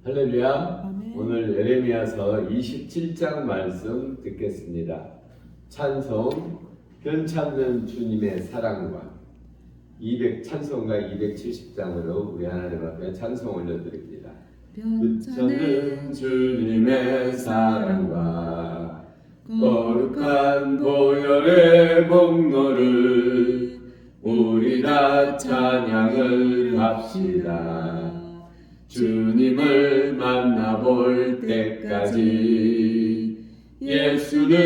할렐루야. 아멘. 오늘 예레미야서 27장 말씀 듣겠습니다. 찬송 변찮는 주님의 사랑과 찬송가 270장으로 우리 하나님 앞에 찬송 올려드립니다. 변찮는 주님의 사랑과 거룩한 보혈의 공로를 우리 다 찬양을 합시다. 주님을 만나볼 때까지 예수는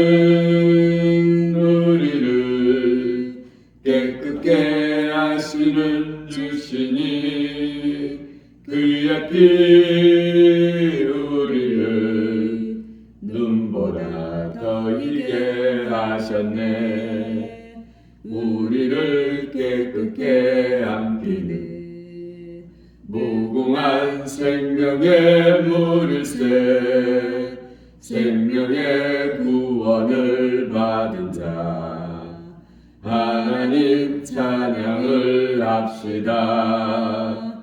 우리를 깨끗게 하시는 주시니 그의 피 우리를 눈보다 더 희게 하셨네. 우리를 깨끗게 함기는 무궁한 생명의 물새 생명의 구원을 받은 자 하나님 찬양을 합시다.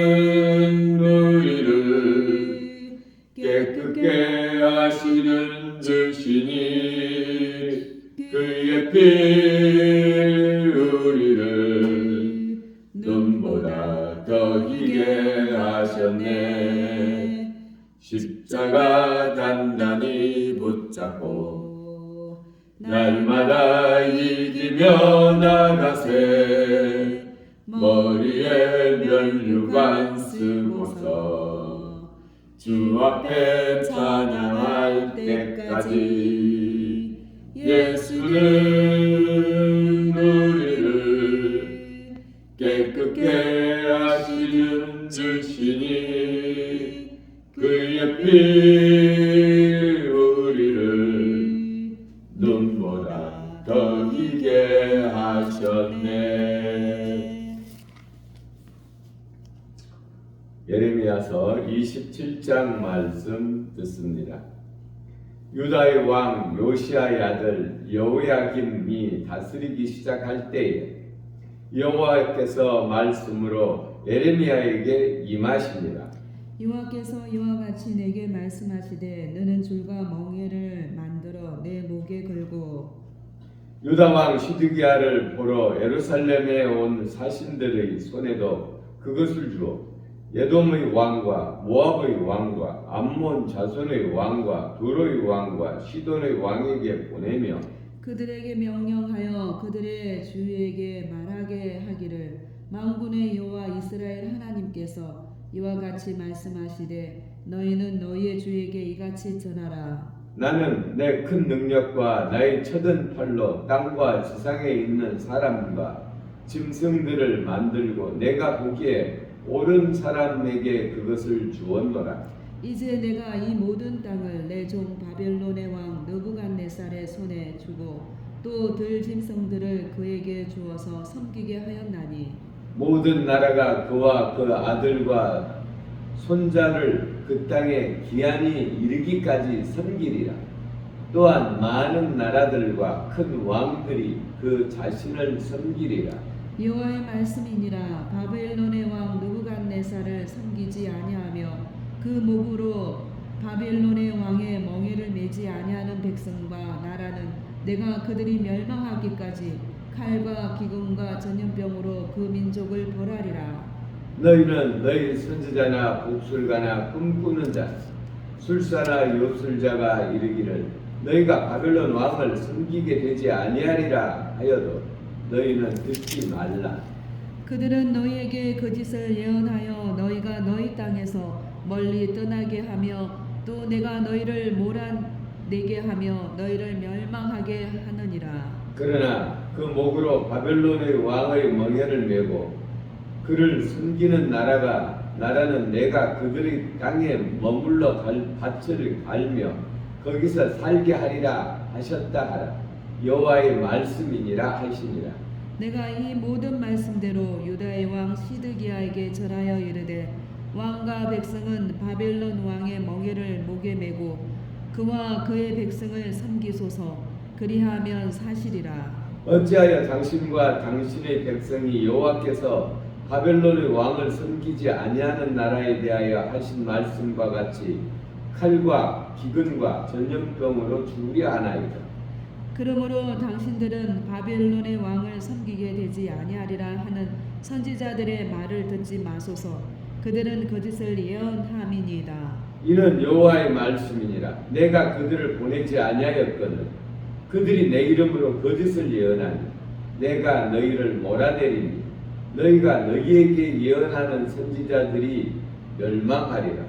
예수는 우리를 깨끗게 하시는 주시니 그의 피 우리를 눈보다 더 희게 하셨네. 십자가 단단히 붙잡고 날마다 이기며 나가세. 머리에 면류관 쓰고서 주 앞에 찬양할 때까지 예수는 우리를 깨끗게 하시는 주시니 그의 피 우리를 눈보다 더 희게 하셨네. 예레미야서 27장 말씀 듣습니다. 유다의 왕 요시아의 아들 여호야김이 다스리기 시작할 때에 여호와께서 말씀으로 예레미야에게 임하십니다. 여호와께서 이와 같이 내게 말씀하시되 너는 줄과 멍에를 만들어 내 목에 걸고 유다 왕 시드기야를 보러 예루살렘에 온 사신들의 손에도 그것을 주어 에돔의 왕과 모압의 왕과 암몬 자손의 왕과 두로의 왕과 시돈의 왕에게 보내며 그들에게 명령하여 그들의 주에게 말하게 하기를 만군의 여호와 이스라엘 하나님께서 이와 같이 말씀하시되 너희는 너희의 주에게 이같이 전하라. 나는 내 큰 능력과 나의 쳐든 팔로 땅과 지상에 있는 사람과 짐승들을 만들고 내가 보기에 옳은 사람에게 그것을 주었노라. 이제 내가 이 모든 땅을 내 종 바벨론의 왕 느부갓네살의 손에 주고 또 들짐승들을 그에게 주어서 섬기게 하였나니 모든 나라가 그와 그 아들과 손자를 그 땅에 기한이 이르기까지 섬기리라. 또한 많은 나라들과 큰 왕들이 그 자신을 섬기리라. 여호와의 말씀이니라. 바벨론의 왕 느부갓네살을 섬기지 아니하며 그 목으로 바벨론의 왕의 멍에를 매지 아니하는 백성과 나라는 내가 그들이 멸망하기까지 칼과 기근과 전염병으로 그 민족을 벌하리라. 너희는 너희 선지자나 복술가나 꿈꾸는 자, 술사나 요술자가 이르기를 너희가 바벨론 왕을 섬기게 되지 아니하리라 하여도 너희는 듣지 말라. 그들은 너희에게 거짓을 예언하여 너희가 너희 땅에서 멀리 떠나게 하며 또 내가 너희를 몰아내게 하며 너희를 멸망하게 하느니라. 그러나 그 목으로 바벨론의 왕의 멍에를 메고 그를 섬기는 나라는 내가 그들의 땅에 머물러 밭을 갈며 거기서 살게 하리라 하셨다 하라. 여호와의 말씀이니라 하시니라. 내가 이 모든 말씀대로 유다의 왕 시드기야에게 절하여 이르되 왕과 백성은 바벨론 왕의 멍에를 목에 메고 그와 그의 백성을 섬기소서. 그리하면 사실이라. 어찌하여 당신과 당신의 백성이 여호와께서 바벨론의 왕을 섬기지 아니하는 나라에 대하여 하신 말씀과 같이 칼과 기근과 전염병으로 죽으려 하나이다. 그러므로 당신들은 바벨론의 왕을 섬기게 되지 아니하리라 하는 선지자들의 말을 듣지 마소서. 그들은 거짓을 예언함이니이다. 이는 여호와의 말씀이니라. 내가 그들을 보내지 아니하였거늘 그들이 내 이름으로 거짓을 예언하니 내가 너희를 몰아내리니 너희가 너희에게 예언하는 선지자들이 멸망하리라.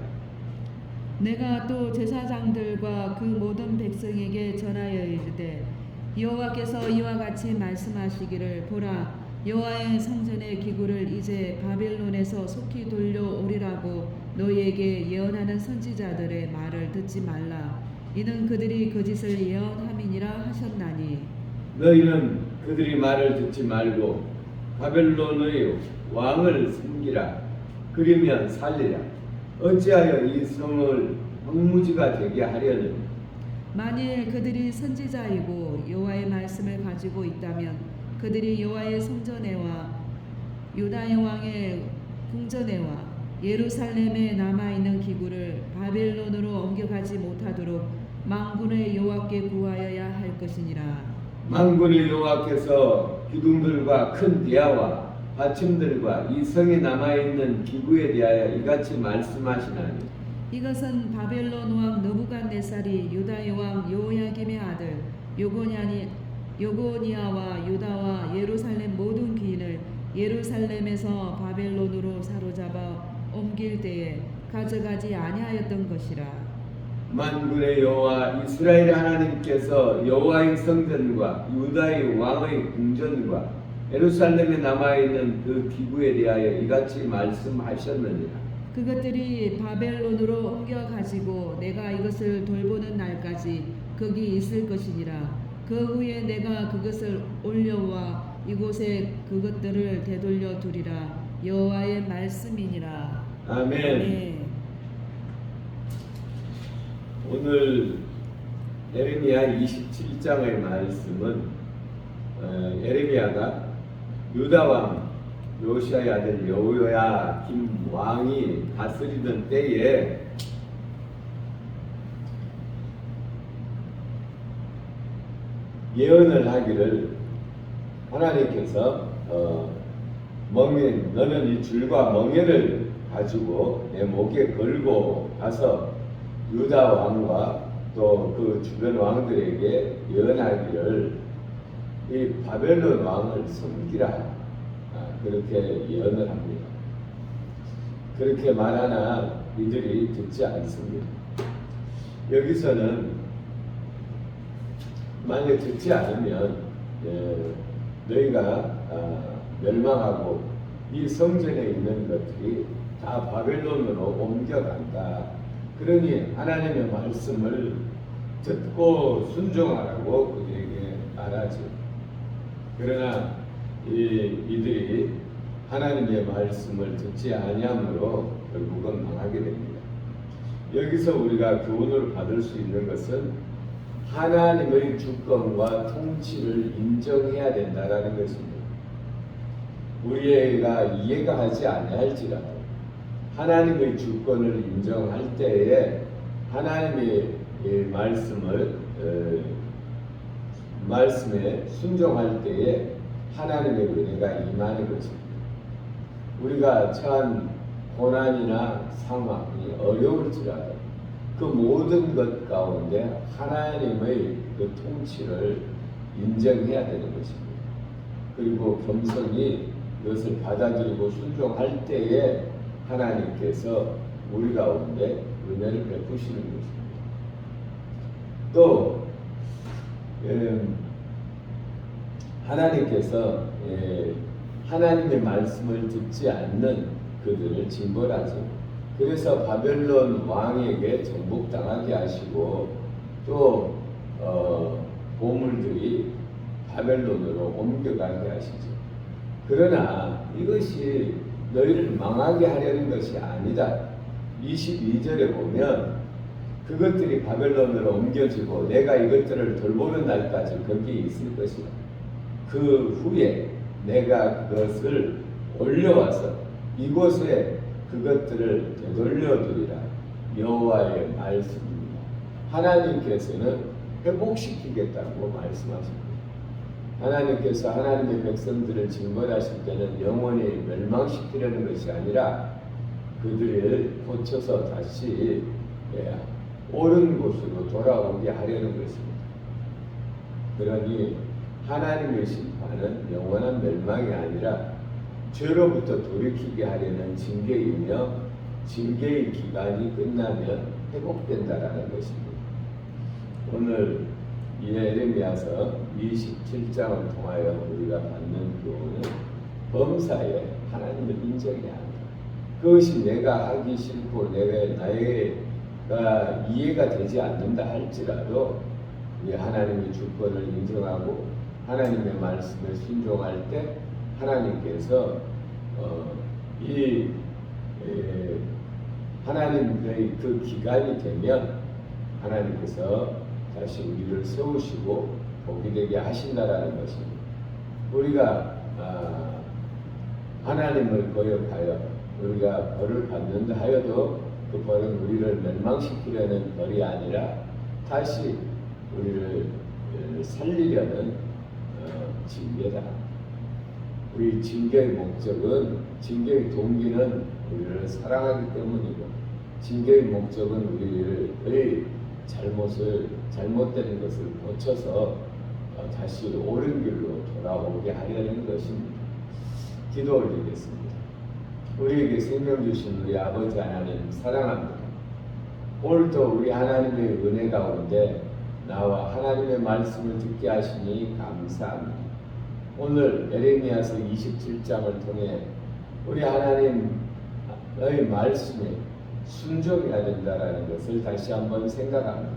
내가 또 제사장들과 그 모든 백성에게 전하여 이르되 여호와께서 이와 같이 말씀하시기를 보라 여호와의 성전의 기구를 이제 바벨론에서 속히 돌려오리라고 너희에게 예언하는 선지자들의 말을 듣지 말라. 이는 그들이 거짓을 예언함이니라 하셨나니 너희는 그들이 말을 듣지 말고 바벨론의 왕을 섬기라. 그러면 살리라. 어찌하여 이 성을 황무지가 되게 하려느냐. 만일 그들이 선지자이고 여호와의 말씀을 가지고 있다면 그들이 여호와의 성전에와 유다의 왕의 궁전에와 예루살렘에 남아있는 기구를 바벨론으로 옮겨가지 못하도록 만군의 여호와께 구하여야 할 것이니라. 만군의 여호와께서 기둥들과 큰 대야와 받침들과 이 성에 남아있는 기구에 대하여 이같이 말씀하시나니 이것은 바벨론 왕 느부갓네살이 유다의 왕 여호야김의 아들 요고니아와 유다와 예루살렘 모든 귀인을 예루살렘에서 바벨론으로 사로잡아 옮길 때에 가져가지 아니하였던 것이라. 만군의 여호와 이스라엘 하나님께서 여호와의 성전과 유다의 왕의 궁전과 예루살렘에 남아있는 그 기구에 대하여 이같이 말씀하셨느니라. 그것들이 바벨론으로 옮겨 가지고 내가 이것을 돌보는 날까지 거기 있을 것이니라. 그 후에 내가 그것을 올려와 이곳에 그것들을 되돌려 두리라. 여호와의 말씀이니라. 아멘. 네. 오늘 예레미야 27장의 말씀은 예레미야가 유다 왕 요시아의 아들 여호야김 왕이 다스리던 때에 예언을 하기를 하나님께서 너는 이 줄과 멍에를 가지고 내 목에 걸고 가서 유다 왕과 또 그 주변 왕들에게 예언하기를 이 바벨론 왕을 섬기라. 그렇게 예언을 합니다. 그렇게 말하나 이들이 듣지 않습니다. 여기서는 만약 듣지 않으면 너희가 멸망하고 이 성전에 있는 것들이 다 바벨론으로 옮겨간다. 그러니 하나님의 말씀을 듣고 순종하라고 그들에게 말하죠. 그러나 이들이 하나님의 말씀을 듣지 아니함으로 결국은 망하게 됩니다. 여기서 우리가 교훈을 받을 수 있는 것은 하나님의 주권과 통치를 인정해야 된다라는 것입니다. 우리가 이해가 하지 아니할지라도 하나님의 주권을 인정할 때에 하나님의 말씀에 순종할 때에 하나님의 은혜가 임하는 것입니다. 우리가 처한 고난이나 상황이 어려울지라도 그 모든 것 가운데 하나님의 그 통치를 인정해야 되는 것입니다. 그리고 겸손히 이것을 받아들이고 순종할 때에 하나님께서 우리 가운데 은혜를 베푸시는 것입니다. 또 하나님께서 하나님의 말씀을 듣지 않는 그들을 징벌하죠. 그래서 바벨론 왕에게 정복당하게 하시고 또 보물들이 바벨론으로 옮겨가게 하시죠. 그러나 이것이 너희를 망하게 하려는 것이 아니다. 22절에 보면 그것들이 바벨론으로 옮겨지고 내가 이것들을 돌보는 날까지 거기에 있을 것이다. 그 후에 내가 그것을 올려와서 이곳에 그것들을 되돌려두리라. 여호와의 말씀입니다. 하나님께서는 회복시키겠다고 말씀하십니다. 하나님께서 하나님의 백성들을 징벌하실 때는 영원히 멸망시키려는 것이 아니라 그들을 고쳐서 다시 옳은 곳으로 돌아오게 하려는 것입니다. 그러니 하나님의 심판은 영원한 멸망이 아니라 죄로부터 돌이키게 하려는 징계이며 징계의 기간이 끝나면 회복된다라는 것입니다. 오늘 이 에레미야서 27장을 통하여 우리가 받는 교훈은 범사에 하나님을 인정해야 한다. 그것이 내가 하기 싫고 나가 이해가 되지 않는다 할지라도 우리 하나님의 주권을 인정하고 하나님의 말씀을 순종할 때 하나님께서 하나님의 그 기간이 되면 하나님께서 다시 우리를 세우시고 복이 되게 하신다라는 것입니다. 우리가 하나님을 거역하여 우리가 벌을 받는다 하여도 그 벌은 우리를 멸망시키려는 벌이 아니라 다시 우리를 살리려는 징계다. 우리 징계의 목적은, 징계의 동기는 우리를 사랑하기 때문이고, 징계의 목적은 우리의 잘못된 것을 고쳐서 다시 옳은 길로 돌아오게 하려는 것입니다. 기도 올리겠습니다. 우리에게 생명 주신 우리 아버지 하나님 사랑합니다. 오늘도 우리 하나님의 은혜 가운데 나와 하나님의 말씀을 듣게 하시니 감사합니다. 오늘 에레미야서 27장을 통해 우리 하나님의 말씀에 순종해야 된다라는 것을 다시 한번 생각합니다.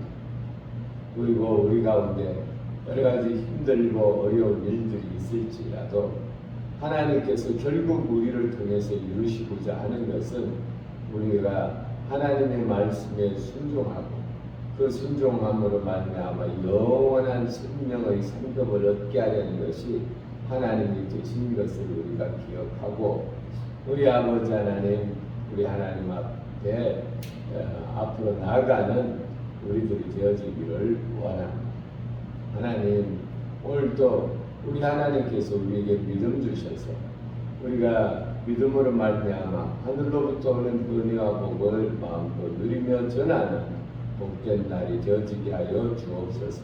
그리고 우리 가운데 여러 가지 힘들고 어려운 일들이 있을지라도 하나님께서 결국 우리를 통해서 이루시고자 하는 것은 우리가 하나님의 말씀에 순종하고 그 순종함으로 말미암아 영원한 생명의 상급을 얻게 하려는 것이 하나님이 되신 것을 우리가 기억하고 우리 아버지 하나님, 우리 하나님 앞에 앞으로 나아가는 우리들이 되어지기를 원합니다. 하나님, 오늘도 우리 하나님께서 우리에게 믿음 주셔서 우리가 믿음으로 말미암아 하늘로부터 오는 은혜와 복을 마음껏 누리며 전하는 복된 날이 되어지게 하여 주옵소서.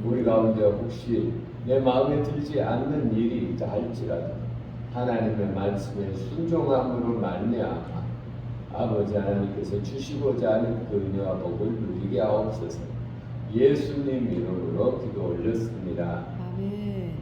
우리 가운데 혹시 내 마음에 들지 않는 일이 있다 할지라도 하나님의 말씀에 순종함으로 말미암아 아버지 하나님께서 주시고자 하는 그 은혜와 복을 누리게 하옵소서. 예수님 이름으로 기도 올렸습니다. 아멘.